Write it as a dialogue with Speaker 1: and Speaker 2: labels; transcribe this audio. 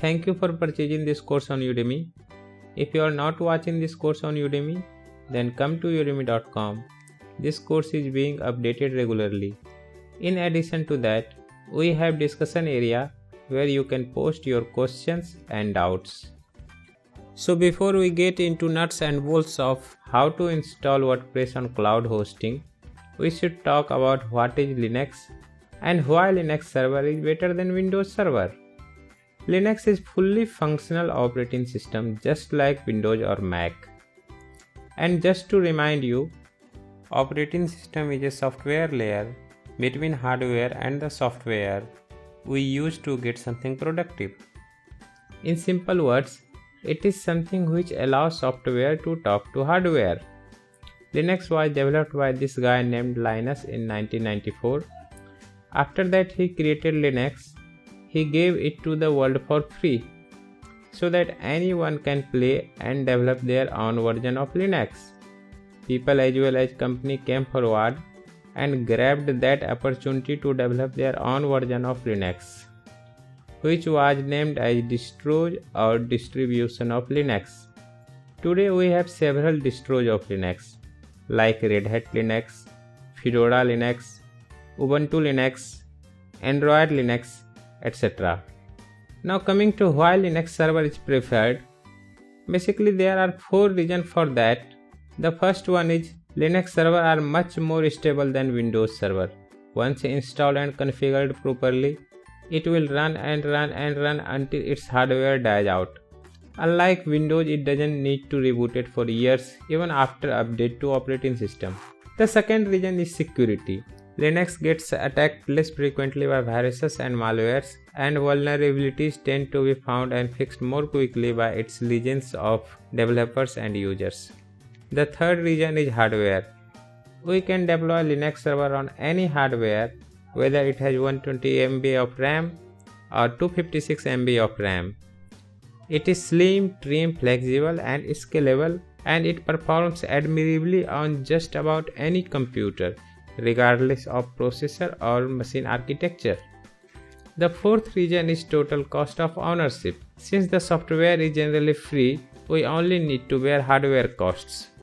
Speaker 1: thank you for purchasing this course on Udemy. If you are not watching this course on Udemy, then come to udemy.com. This course is being updated regularly. In addition to that, we have discussion area where you can post your questions and doubts. So before we get into nuts and bolts of how to install WordPress on cloud hosting, we should talk about what is Linux and why Linux server is better than Windows server. Linux is fully functional operating system just like Windows or Mac. And just to remind you, operating system is a software layer between hardware and the software we use to get something productive. In simple words, it is something which allows software to talk to hardware. Linux was developed by this guy named Linus in 1994. After that he created Linux. He gave it to the world for free so that anyone can play and develop their own version of Linux. People as well as company came forward and grabbed that opportunity to develop their own version of Linux, which was named as distros or distribution of Linux. Today we have several distros of Linux like Red Hat Linux, Fedora Linux, Ubuntu Linux, Android Linux, etc. Now coming to why Linux server is preferred, basically there are 4 reasons for that. The first one is Linux server are much more stable than Windows server. Once installed and configured properly, it will run and run and run until its hardware dies out. Unlike Windows, it doesn't need to reboot it for years even after update to operating system. The second reason is security. Linux gets attacked less frequently by viruses and malwares, and vulnerabilities tend to be found and fixed more quickly by its legions of developers and users. The third reason is hardware. We can deploy Linux server on any hardware, whether it has 120 MB of RAM or 256 MB of RAM. It is slim, trim, flexible and scalable, and it performs admirably on just about any computer, regardless of processor or machine architecture. The fourth reason is total cost of ownership. Since the software is generally free, we only need to bear hardware costs.